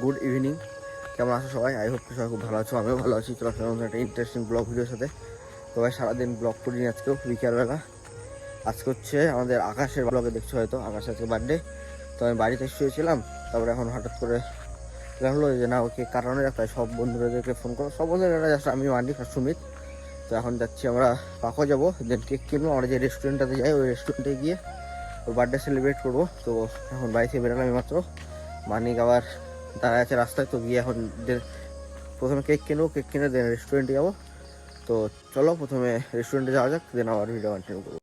Good evening, কেমন আছো সবাই? আই হোপ সবাই খুব ভালো আছো, আমিও ভালো আছি। চলো একটা ইন্টারেস্টিং ব্লগ ভিডিওর সাথে। সবাই সারাদিন ব্লগ করিনি, আজকেও বিকেলবেলা। আজকে হচ্ছে আমাদের আকাশের ব্লগে দেখছো হয়তো, আকাশ আজকে বার্থডে। তো আমি বাড়িতে শুয়েছিলাম, তারপরে এখন হঠাৎ করে হলো যে না ওকে কারণে তাই সব বন্ধুদেরকে ফোন করো, সব বন্ধুরা জাস্ট আমি মানি আর সুমিত। তো এখন যাচ্ছি আমরা পাকো যাবো, দেন কেক কিনবো। আমরা যে রেস্টুরেন্টটাতে যাই ওই রেস্টুরেন্টে গিয়ে ওর বার্থডে সেলিব্রেট করবো। তো এখন বাড়ি থেকে বেরোলাম মাত্র, মানিক আবার দাঁড়ায় আছে রাস্তায়। তো গিয়ে এখন প্রথমে কেক কিনবো, কেক কিনে দেন রেস্টুরেন্টে যাবো। তো চলো প্রথমে রেস্টুরেন্টে যাওয়া যাক, দেন আবার ভিডিও কন্টিনিউ করবো।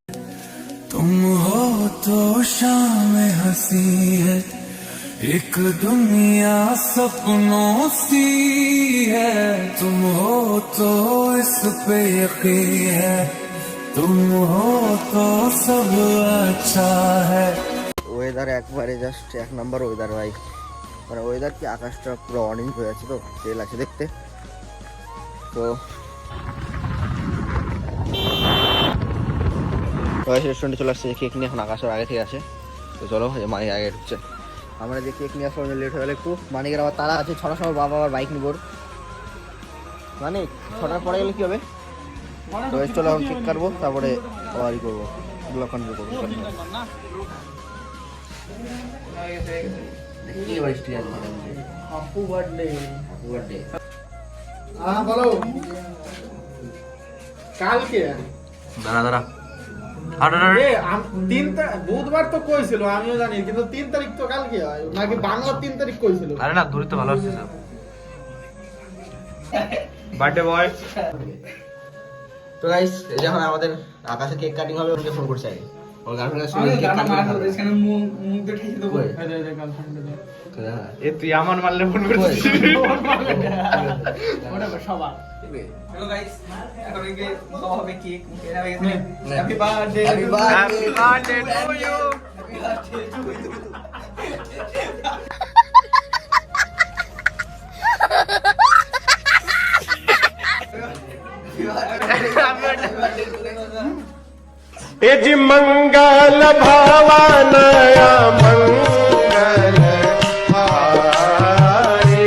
तुम हो तो शाम हंसी है, एक दुनिया सपनों सी है। तुम हो तो इस पे यकीन है, तुम हो तो सब अच्छा है। ওয়েদার একবারে জাস্ট এক নাম্বার ওয়েদার ভাই, মানে ওয়েদার কি, আকাশটা পুরো অরেঞ্জ হয়ে আছে, তো তেল আছে দেখতে। তো রেস্টুরেন্টে চলে আসছে, কেক নিয়ে এখন আকাশের আগে থেকে আসে। তো চলো মানিক আগে ঢুকছে, আমরা যে কেক নিয়ে আসবো লেট হয়ে গেলে একটু। মানিকের আবার তারা আছে, 6টার সময় বাবা আবার বাইক নিবো। মানিক 6টার পরে গেলে কি হবে? তো চলো এখন কেক কাটবো, তারপরে আবার ই করবো, ব্লগ কন্টিনিউ করবো। কালকে দাঁড়া বুধবার তো কইছিল, আমিও জানি, কিন্তু 3 তারিখ তো কালকে হয় নাকি? বাংলার 3 তারিখ কইছিল। আরে না, দূরে তো ভালো আসছে বার্থডে বয়। তো গাইস, এই যখন আমাদের আকাশে কেক কাটিং হবে, ওকে ফোন করছে আগে। ওর গার্লফ্রেন্ডের সঙ্গে কেক কাটিং হবে, এখানে মুখ দেখিয়ে দেবো। এ তুই আমার মারলে ফোন করছিস? ওটা সবার। হ্যালো গাইস, এখন এই যে খাওয়া হবে কেক, এরা হয়ে গেছে। Happy birthday, happy birthday to you. जी मंगल भवानया मंगल हारे।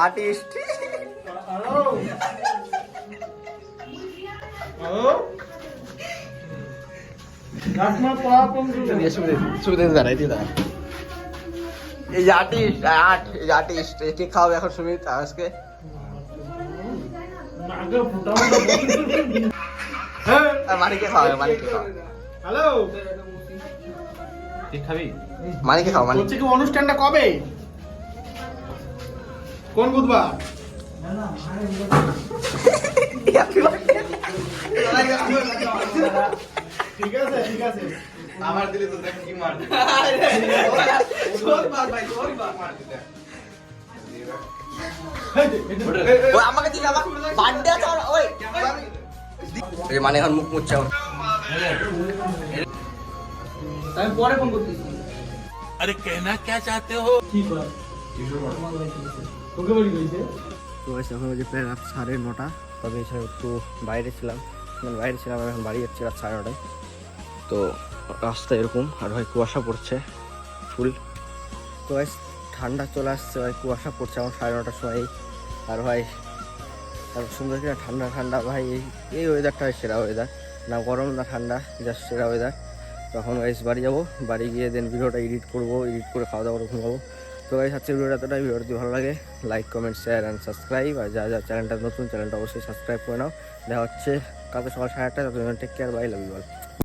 आर्टिस्ट এই আর্টিস্ট কেক খাওয়াবে এখন সুমিত আজকে। মানিকে খাওয়াবে, মানিকে খাওয়া। হ্যালো, কেক খাবি? মানিকে খাওয়া। মানিক হচ্ছে কি অনুষ্ঠানটা কবে? কোন বুধবার? ঠিক আছে ঠিক আছে। আমার দিলে তো দেখ কি মার দে। ওই আমাকে দিলে, আমার বার্থডে আছে ওই। এই মানে এখন মুখ মুছছে এখন। আমি পরে ফোন করতেছি। अरे कहना क्या चाहते हो? কি কর? তোকে বলি কইছে? তো এখন যে প্রায় রাত 9:30, তবে এছাড়া একটু বাইরে ছিলাম, এখন বাড়ি যাচ্ছি রাত 9:30টায়। তো রাস্তা এরকম, আর ভাই কুয়াশা পড়ছে ফুল। তো ভাই ঠান্ডা চলে আসছে ভাই, কুয়াশা পড়ছে এখন 9:30টার সময়। আর ভাই আর সুন্দর কিনা ঠান্ডা ঠান্ডা ভাই, এই ওয়েদারটা সেরা ওয়েদার, না গরম না ঠান্ডা, জাস্ট সেরা ওয়েদার। তখন গাইস বাড়ি যাবো, বাড়ি গিয়ে দেন ভিডিওটা এডিট করবো, এডিট করে খাওয়া দাওয়া করে ঘুমাবো। তো গাইস আজকে ভিডিওটা এতটাই। ভিডিও যদি ভালো লাগে like comment share and subscribe, আর যা চ্যানেলটা নতুন চ্যানেলটা অবশ্যই সাবস্ক্রাইব করে নাও। দেখা হচ্ছে কালকে সকাল 8:30টায়। Take care, bye, love you all.